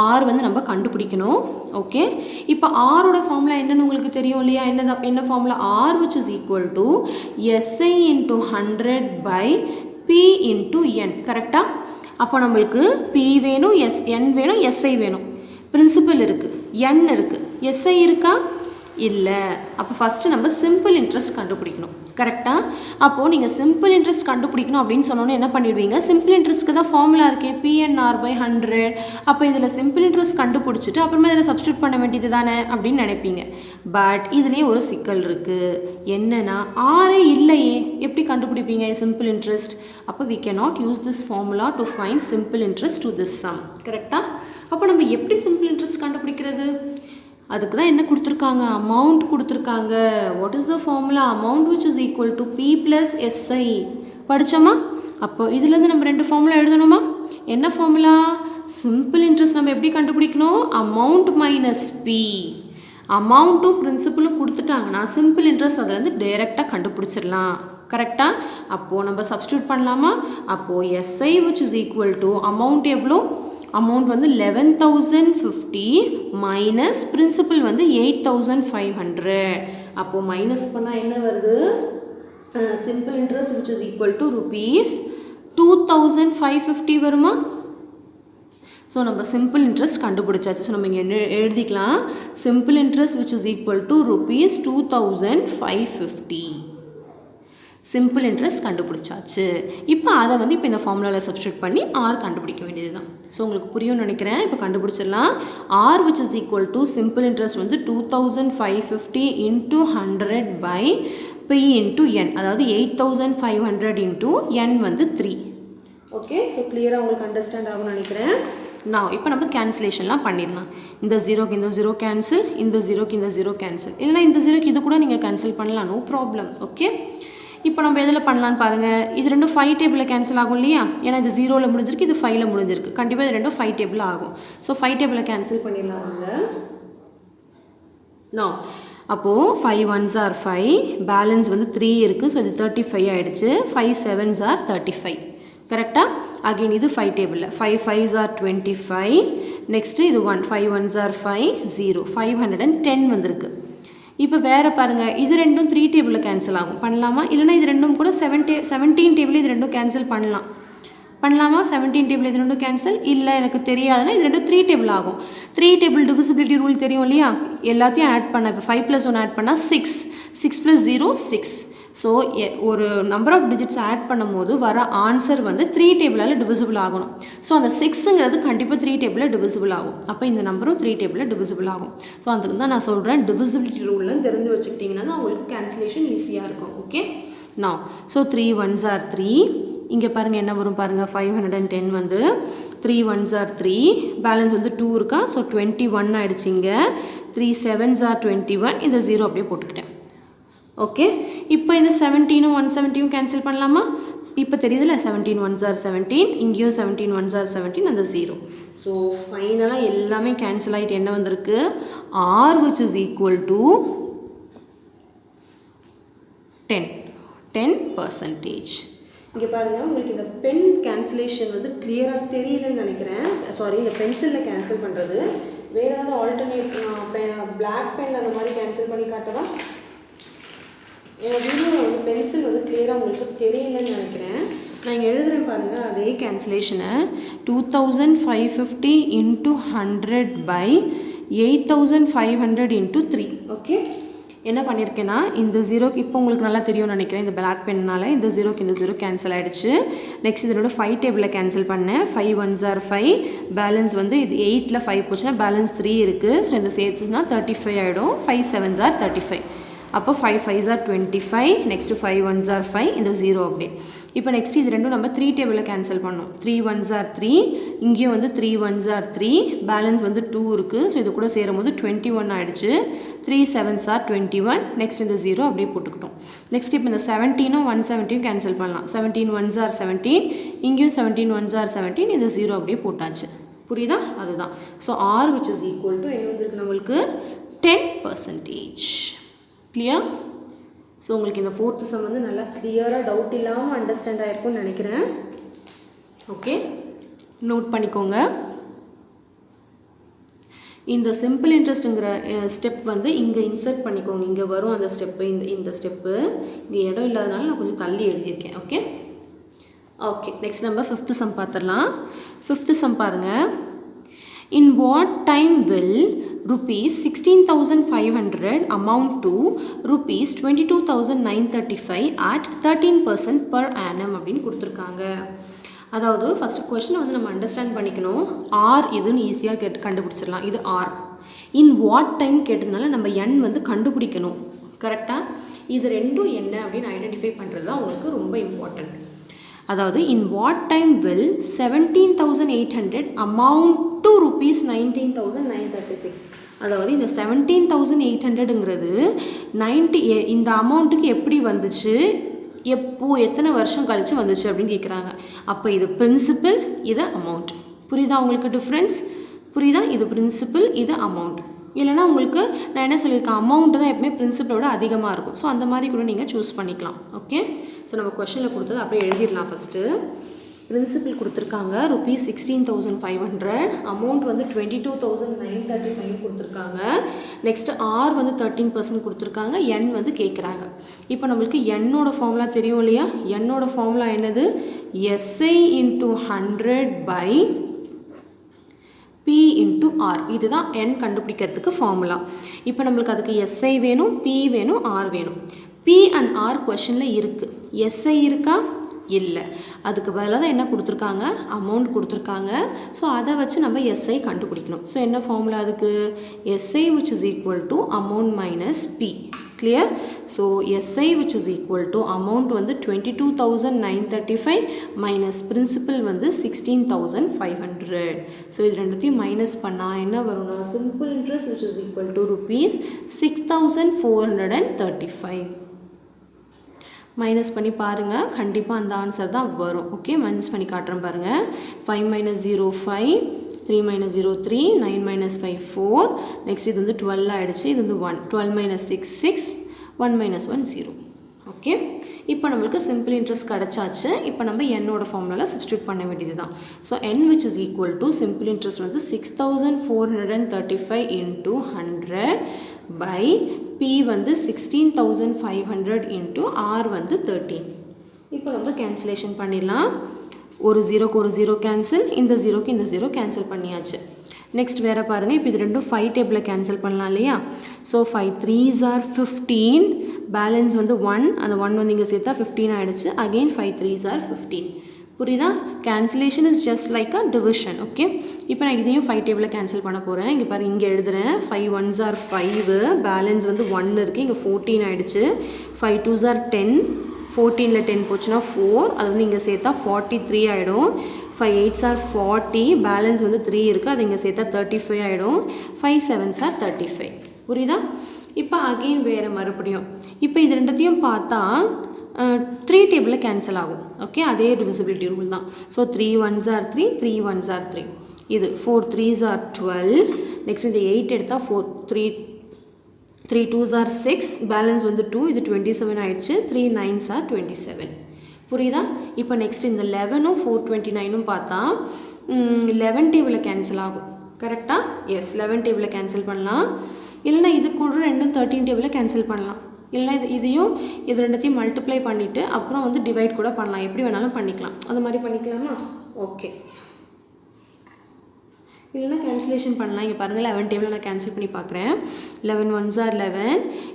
ஆர் வந்து நம்ம கண்டுபிடிக்கணும். ஓகே, இப்போ ஆரோட ஃபார்முலா என்னன்னு உங்களுக்கு தெரியும் இல்லையா? என்ன formula? R which is equal to SI into 100 by P into N. கரெக்டாக? அப்போ நம்மளுக்கு P வேணும், N வேணும், SI வேணும். பிரின்சிபல் இருக்குது, N இருக்குது, SI இருக்கா? இல்லை. அப்போ ஃபஸ்ட்டு நம்ம சிம்பிள் இன்ட்ரெஸ்ட் கண்டுபிடிக்கணும். கரெக்டாக? அப்போது நீங்கள் சிம்பிள் இன்ட்ரெஸ்ட் கண்டுபிடிக்கணும் அப்படின்னு சொன்னோன்னே என்ன பண்ணிடுவீங்க? சிம்பிள் இன்ட்ரெஸ்ட்க்கு தான் ஃபார்முலா இருக்கே, PNR by 100. அப்போ இதில் சிம்பிள் இன்ட்ரெஸ்ட் கண்டுபிடிச்சிட்டு அப்புறமா இதில் சப்ஸ்டியூட் பண்ண வேண்டியது தானே அப்படின்னு நினைப்பீங்க. பட் இதுலேயே ஒரு சிக்கல் இருக்குது. என்னென்னா ஆரே இல்லையே, எப்படி கண்டுபிடிப்பீங்க சிம்பிள் இன்ட்ரெஸ்ட்? அப்போ we cannot use this formula to find simple interest to this sum. கரெக்டாக? அப்போ நம்ம எப்படி சிம்பிள் இன்ட்ரெஸ்ட் கண்டுபிடிக்கிறது? அதுக்கு தான் என்ன கொடுத்துருக்காங்க? அமௌண்ட் கொடுத்துருக்காங்க. What is the formula? Amount which is equal to P plus SI. படித்தோமா? அப்போ இதுலேருந்து நம்ம 2 ஃபார்முலா எழுதணுமா? என்ன ஃபார்முலா? சிம்பிள் இன்ட்ரெஸ்ட் நம்ம எப்படி கண்டுபிடிக்கணும்? Amount minus P. அமௌண்ட்டும் பிரின்சிபலும் கொடுத்துட்டாங்கன்னா சிம்பிள் இன்ட்ரெஸ்ட் அதை வந்து டைரெக்டாக கண்டுபிடிச்சிடலாம். கரெக்டாக? அப்போது நம்ம சப்ஸ்டியூட் பண்ணலாமா? அப்போது SI which is equal to amount எவ்வளோ? அமௌண்ட் வந்து 11,050 மைனஸ் பிரின்சிபல் வந்து 8,500. அப்போது மைனஸ் பண்ணால் என்ன வருது? Simple interest which is equal to rupees 2,550 வருமா? ஸோ நம்ம சிம்பிள் இன்ட்ரெஸ்ட் கண்டுபிடிச்சாச்சு. ஸோ நம்ம இங்கே எழுதிக்கலாம் simple interest which is equal to rupees 2,550. Simple interest கண்டுபிடிச்சாச்சு. இப்போ அதை வந்து இப்போ இந்த ஃபார்முலாவில் சப்ஸ்டியூட் பண்ணி ஆர் கண்டுபிடிக்க வேண்டியது தான். ஸோ உங்களுக்கு புரியும்னு நினைக்கிறேன். இப்போ கண்டுபிடிச்சிடலாம். R which is equal to simple interest வந்து 2,550 into 100 by P into N, அதாவது 8,500 இன்ட்டு என் வந்து 3. ஓகே, ஸோ கிளியராக உங்களுக்கு அண்டர்ஸ்டாண்ட் ஆகும்னு நினைக்கிறேன். நான் இப்போ நம்ம கேன்சலேஷன்லாம் பண்ணிடலாம். இந்த ஜீரோக்கு இந்த ஜீரோ கேன்சல், இந்த ஜீரோக்கு இந்த ஜீரோ கேன்சல், இல்லைனா இந்த ஜீரோக்கு இது கூட நீங்கள் கேன்சல் பண்ணலாம், நோ ப்ராப்ளம். ஓகே, இப்போ நம்ம எதில் பண்ணலான்னு பாருங்கள். இது ரெண்டும் 5 டேபிளில் கேன்சல் ஆகும் இல்லையா? ஏன்னா இது 0ல் முடிஞ்சிருக்கு, இது 5ல் முடிஞ்சிருக்கு. கண்டிப்பாக இது ரெண்டும் 5 டேபிளில் ஆகும். ஸோ 5 டேபிளில் கேன்சல் பண்ணிடலாம். நான் அப்போது 5 1s are 5, பேலன்ஸ் வந்து 3 இருக்குது. ஸோ இது 35 ஆகிடுச்சு. 5 7s are 35. கரெக்டாக? அகெயின் இது 5 டேபிளில் 5 5s are 25. நெக்ஸ்ட்டு இது 1 5 1s are 5 0 510 வந்திருக்கு. இப்போ வேறு பாருங்கள், இது ரெண்டும் 3 டேபிளில் கேன்சல் ஆகும். பண்ணலாமா? இல்லைனா இது ரெண்டும் கூட 17 டேபிள் இது ரெண்டும் கேன்சல் பண்ணலாமா? 17 டேபிள் இது ரெண்டும் கேன்சல் இல்லை, எனக்கு தெரியாதுன்னா இது ரெண்டும் 3 டேபிள் ஆகும். 3 டேபிள் டிவிசிபிலிட்டி ரூல் தெரியும் இல்லையா? எல்லாத்தையும் ஆட் பண்ண, இப்போ 5 + 1 ஆட் பண்ணால் 6 6 + 0 6. ஸோ ஒரு நம்பர் ஆஃப் டிஜிட்ஸ் ஆட் பண்ணும் போது வர ஆன்சர் வந்து 3 டேபிளால் டிவிசிபிள் ஆகணும். ஸோ அந்த 6ங்கிறது கண்டிப்பாக 3 டேபிளில் டிவிசிபிள் ஆகும். அப்போ இந்த நம்பரும் 3 டேபிளில் டிவிசிபிள் ஆகும். ஸோ அதுக்கு தான் நான் சொல்கிறேன், டிவிசிபிலிட்டி ரூல்னு தெரிஞ்சு வச்சுக்கிட்டிங்கன்னா தான் உங்களுக்கு கேன்சலேஷன் ஈஸியாக இருக்கும். ஓகே, நான் ஸோ 3 1s are 3. இங்கே பாருங்கள் என்ன வரும் பாருங்கள், 510 வந்து 3 1s are 3, பேலன்ஸ் வந்து 2 இருக்கா. ஸோ 21 ஆகிடுச்சு. இங்கே 3 7s are 21, இந்த 0 அப்படியே போட்டுக்கிட்டேன். ஓகே, இப்போ இந்த 17ம் 170யும் கேன்சல் பண்ணலாமா? இப்போ தெரியுதுல்ல, 17 1s are 17, இங்கேயும் 17 1s are 17, அந்த 0. ஸோ ஃபைனலாக எல்லாமே கேன்சல் ஆகிட்டு என்ன வந்திருக்கு? R which is equal to 10%. இங்கே பாருங்கள், உங்களுக்கு இந்த பென் கேன்சலேஷன் வந்து கிளியராக தெரியலன்னு நினைக்கிறேன். சாரி, இந்த பென்சிலில் கேன்சல் பண்ணுறது. வேறு ஏதாவது ஆல்டர்னேட் பிளாக் பென் அந்த மாதிரி கேன்சல் பண்ணி காட்டவா? வீடியோ வந்து பென்சில் வந்து கிளியராக உங்களுக்கு தெரியலன்னு நினைக்கிறேன். நான் இங்கே எழுதுகிறேன் பாருங்கள், அதே கேன்சலேஷனை 2550 இன்ட்டு 100 பை 8500 இன்ட்டு 3. ஓகே, என்ன பண்ணியிருக்கேன்னா இந்த 0க்கு இப்போ உங்களுக்கு நல்லா தெரியும்னு நினைக்கிறேன். இந்த பிளாக் பென்னால் இந்த 0க்கு இந்த 0 கேன்சல் ஆகிடுச்சு. நெக்ஸ்ட் இதோட 5 டேபிளில் கேன்சல் பண்ணேன். 5 1s are 5, பேலன்ஸ் வந்து இது 8ல் 5 போச்சுன்னா பேலன்ஸ் 3 இருக்குது. ஸோ இந்த சேர்த்துனா 35 ஆகிடும். 5 7s are 35. அப்போ 5 5s are 25, next 5 1s are 5, இந்த 0 அப்படியே. இப்போ நெக்ஸ்ட் இது ரெண்டும் நம்ம 3 டேபிளில் கேன்சல் பண்ணோம். 3 1s are 3, இங்கேயும் வந்து 3 1s are 3, பேலன்ஸ் வந்து 2 இருக்குது. ஸோ இது கூட சேரும் போது 21 ஆகிடுச்சு. 3 7s are 21, நெக்ஸ்ட் இந்த 0 அப்படியே போட்டுக்கிட்டோம். நெக்ஸ்ட் இப்போ இந்த 17ம் 170யும் கேன்சல் பண்ணலாம். 17 1s are 17, இங்கேயும் 17 1s are 17, இந்த 0 அப்படியே போட்டாச்சு. புரியுதா? அதுதான். So R which is equal to என்ன வந்துருக்கு நம்மளுக்கு? 10%. கிளியர்? ஸோ உங்களுக்கு இந்த 4th சம் வந்து நல்லா கிளியராக டவுட் இல்லாமல் அண்டர்ஸ்டாண்ட் ஆகிருக்கும்னு நினைக்கிறேன். ஓகே, நோட் பண்ணிக்கோங்க. இந்த சிம்பிள் இன்ட்ரெஸ்ட்டுங்கிற ஸ்டெப் வந்து இங்கே இன்சர்ட் பண்ணிக்கோங்க. இங்கே வரும் அந்த ஸ்டெப்பு, இந்த ஸ்டெப்பு இங்கே இடம் இல்லாதனால நான் கொஞ்சம் தள்ளி எழுதியிருக்கேன். ஓகே ஓகே நெக்ஸ்ட் நம்ம 5th சம் பார்த்துடலாம். 5th சம் பாருங்கள். In what time will rupees 16,500 amount to rupees 22,935 at 13% per annum அப்படின்னு கொடுத்துருக்காங்க. அதாவது ஃபஸ்ட்டு கொஸ்டின் வந்து நம்ம அண்டர்ஸ்டாண்ட் பண்ணிக்கணும். ஆர் இதுன்னு ஈஸியாக கண்டுபிடிச்சிடலாம். இது ஆர். இன் வாட் டைம் கேட்டதுனால நம்ம என் வந்து கண்டுபிடிக்கணும். கரெக்டாக? இது ரெண்டும் என்ன அப்படின்னு ஐடென்டிஃபை பண்ணுறது தான் உங்களுக்கு ரொம்ப இம்பார்ட்டன்ட். அதாவது in what time will 17,800 amount to rupees 19,936. அதாவது இந்த 17,800ங்கிறது இந்த அமௌண்ட்டுக்கு எப்படி வந்துச்சு, எப்போ எத்தனை வருஷம் கழிச்சு வந்துச்சு அப்படின்னு கேட்குறாங்க. அப்போ இது பிரின்சிபல், இது அமௌண்ட். புரியுதா உங்களுக்கு டிஃப்ரென்ஸ்? புரியுதா? இது பிரின்சிபல், இது அமௌண்ட். இல்லைனா உங்களுக்கு நான் என்ன சொல்லியிருக்கேன், அமௌண்ட்டு தான் எப்பவுமே பிரின்சிபலோட அதிகமாக இருக்கும். ஸோ அந்த மாதிரி கூட நீங்கள் சூஸ் பண்ணிக்கலாம். ஓகே, ஸோ நம்ம கொஷனில் கொடுத்தது அப்படியே எழுதிடலாம். ஃபஸ்ட்டு பிரின்சிபல் கொடுத்துருக்காங்க ருபீஸ் 16,500, அமௌண்ட் வந்து 22,935 கொடுத்துருக்காங்க. நெக்ஸ்ட்டு ஆர் வந்து 13% கொடுத்துருக்காங்க, என் வந்து கேட்குறாங்க. இப்போ நம்மளுக்கு என்னோட ஃபார்முலா தெரியும் இல்லையா? என்னோட ஃபார்முலா என்னது? SI into 100 by P into R. இதுதான் n கண்டுபிடிக்கிறதுக்கு ஃபார்முலா. இப்போ நம்மளுக்கு அதுக்கு SI வேணும், P வேணும், R வேணும். P and R கொஷனில் இருக்குது. SI இருக்கா? இல்லை. அதுக்கு பதிலாக தான் என்ன கொடுத்துருக்காங்க? அமௌண்ட் கொடுத்துருக்காங்க. ஸோ அதை வச்சு நம்ம SI கண்டுபிடிக்கணும். ஸோ என்ன ஃபார்முலா அதுக்கு? SI which is equal to amount minus P. Clear? So SI which is equal to amount வந்து 22,935 minus principal வந்து 16,500. So இது ரெண்டுத்தையும் மைனஸ் பண்ணால் என்ன வரும்னா simple interest which is equal to rupees 6,435. Minus பண்ணி பாருங்கள், கண்டிப்பாக அந்த ஆன்சர் தான் வரும். ஓகே, மைனஸ் பண்ணி காட்டுறேன் பாருங்கள். 5 minus 0 5, 3 minus 0 3, 9 minus 5 4, நெக்ஸ்ட் இது வந்து 12 ஆகிடுச்சு, இது வந்து 1, 12 minus 6 6, 1 minus 1 0. ஓகே, இப்போ நம்மளுக்கு சிம்பிள் இன்ட்ரெஸ்ட் கிடச்சாச்சு. இப்போ நம்ம என்னோட ஃபார்முலாவில் சப்ஸ்டியூட் பண்ண வேண்டியது தான். So n which is equal to simple interest வந்து 6,435 into 100 by P வந்து 16,500 into R வந்து 13. இப்போ நம்ம கேன்சலேஷன் பண்ணிடலாம். ஒரு ஜீரோக்கு ஒரு ஜீரோ கேன்சல், இந்த ஜீரோக்கு இந்த ஜீரோ கேன்சல் பண்ணியாச்சு. நெக்ஸ்ட் வேறு பாருங்கள், இப்போ இது ரெண்டும் 5 டேபிளில் கேன்சல் பண்ணலாம் இல்லையா? ஸோ 5 3s are 15, பேலன்ஸ் வந்து 1, அந்த 1 வந்து இங்கே சேர்த்தா 15 ஆகிடுச்சு. Again 5 3s are 15. புரியுதா? Cancellation is just like a division. Okay, இப்போ நான் இதையும் 5 டேபிளில் கேன்சல் பண்ண போகிறேன். இங்கே பாரு, இங்கே எழுதுகிறேன். 5 1s are 5, பேலன்ஸ் வந்து 1 இருக்குது, இங்கே 14 ஆகிடுச்சு. 5 2s are 10, 14ல் 10 போச்சுன்னா 4, அது வந்து இங்கே சேர்த்தா 43 ஆகிடும். 5 8s are 40, பேலன்ஸ் வந்து 3 இருக்குது, அது இங்கே சேர்த்தா 35 ஆகிடும். 5 7s are 35. புரியுதா? இப்போ அகெயின் வேறு மறுபடியும் இப்போ இது ரெண்டுத்தையும் பார்த்தா 3 டேபிளில் கேன்சல் ஆகும். ஓகே, அதே டிவிசிபிலிட்டி ரூல் தான். So 3 1s are 3, 3 1s are 3, இது 4 3s are 12. நெக்ஸ்ட் இந்த 8 எடுத்தால் 3 2s are 6, பேலன்ஸ் வந்து 2, இது 27 ஆகிடுச்சு. 3 9s are 27. புரியுதா? இப்போ நெக்ஸ்ட் இந்த 11ம் 429ம் பார்த்தா 11 டேபிளில் கேன்சல் ஆகும். கரெக்டாக? எஸ், 11 டேபிளில் கேன்சல் பண்ணலாம். இல்லைனா இது கூட ரெண்டும் 13 டேபிளில் கேன்சல் பண்ணலாம். இல்லைனா இதையும் இது ரெண்டுத்தையும் மல்டிப்ளை பண்ணிவிட்டு அப்புறம் வந்து டிவைட் கூட பண்ணலாம். எப்படி வேணாலும் பண்ணிக்கலாம். அந்த மாதிரி பண்ணிக்கலாமா? ஓகே, இல்லைனா கேன்சலேஷன் பண்ணலாம். இங்கே பாருங்கள், 11 டேபிளில் நான் கேன்சல் பண்ணி பார்க்குறேன். 11 1s are 11,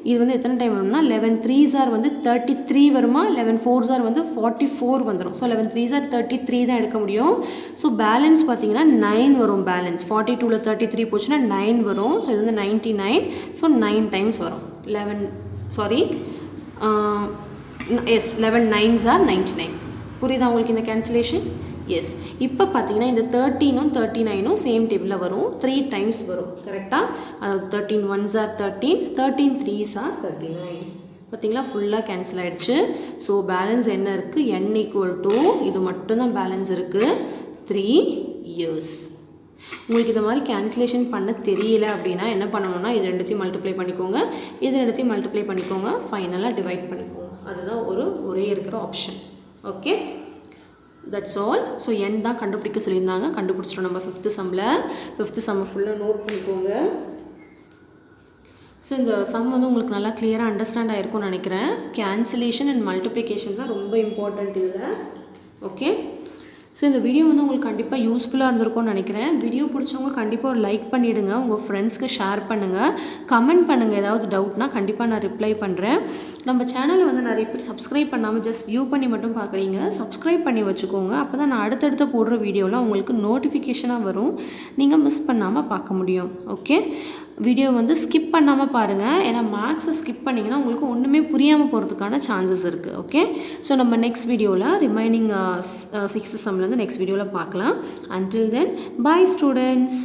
இது வந்து எத்தனை டைம் வரும்னா 11 3s are வந்து 33 வருமா, 11 4s are வந்து 44 வந்துடும். ஸோ 11 3s are 33 தான் எடுக்க முடியும். ஸோ பேலன்ஸ் பார்த்தீங்கன்னா 9 வரும். பேலன்ஸ் 42ல் 33 போச்சுன்னா 9 வரும். ஸோ இது வந்து 99. ஸோ 9 டைம்ஸ் வரும். 11 9s are 99. புரியுதா உங்களுக்கு இந்த கேன்சலேஷன்? எஸ். இப்போ பார்த்தீங்கன்னா இந்த 13ம் 39ம் சேம் டேபிளில் வரும். 3 டைம்ஸ் வரும். கரெக்டாக? அதாவது 13 1s are 13, 13 3s are 39. பார்த்தீங்களா, ஃபுல்லாக கேன்சல் ஆகிடுச்சு. ஸோ பேலன்ஸ் என்ன இருக்குது? n equal to இது மட்டும்தான் பேலன்ஸ் இருக்குது, 3 years. உங்களுக்கு இந்த மாதிரி கேன்சலேஷன் பண்ண தெரியல அப்படின்னா என்ன பண்ணணும்னா, இது ரெண்டுத்தையும் மல்டிப்ளை பண்ணிக்கோங்க, இது ரெண்டுத்தையும் மல்டிப்ளை பண்ணிக்கோங்க, ஃபைனலாக டிவைட் பண்ணிக்கோங்க. அதுதான் ஒரே இருக்கிற option. Okay, that's all. So n தான் கண்டுபிடிக்க சொல்லியிருந்தாங்க, கண்டுபிடிச்சிட்டோம் நம்ம 5th சம்மில். 5th சம்மை ஃபுல்லாக நோட் பண்ணிக்கோங்க. ஸோ இந்த சம் வந்து உங்களுக்கு நல்லா கிளியராக அண்டர்ஸ்டாண்ட் ஆகிருக்கும்னு நினைக்கிறேன். கேன்சலேஷன் அண்ட் மல்டிப்ளிகேஷன் தான் ரொம்ப இம்பார்ட்டண்ட் இதில். ஓகே, ஸோ இந்த வீடியோ வந்து உங்களுக்கு கண்டிப்பாக யூஸ்ஃபுல்லாக இருந்திருக்கும்னு நினைக்கிறேன். வீடியோ பிடிச்சவங்க கண்டிப்பாக ஒரு லைக் பண்ணிவிடுங்க, உங்கள் ஃப்ரெண்ட்ஸ்க்கு ஷேர் பண்ணுங்கள், கமெண்ட் பண்ணுங்கள். ஏதாவது டவுட்னா கண்டிப்பாக நான் ரிப்ளை பண்ணுறேன். நம்ம சேனலை வந்து நிறைய பேர் சப்ஸ்கிரைப் பண்ணாமல் ஜஸ்ட் வியூ பண்ணி மட்டும் பார்க்குறீங்க. சப்ஸ்கிரைப் பண்ணி வச்சுக்கோங்க, அப்போ தான் நான் அடுத்தடுத்த போடுற வீடியோலாம் உங்களுக்கு நோட்டிஃபிகேஷனாக வரும், நீங்கள் மிஸ் பண்ணாமல் பார்க்க முடியும். ஓகே, வீடியோ வந்து ஸ்கிப் பண்ணாமல் பாருங்கள், ஏன்னா மேக்ஸை ஸ்கிப் பண்ணிங்கன்னா உங்களுக்கு ஒன்றுமே புரியாமல் போகிறதுக்கான சான்சஸ் இருக்குது. ஓகே, ஸோ நம்ம நெக்ஸ்ட் வீடியோவில் ரிமைனிங் 6th சம்லேருந்து நெக்ஸ்ட் வீடியோவில் பார்க்கலாம். Until then, bye students.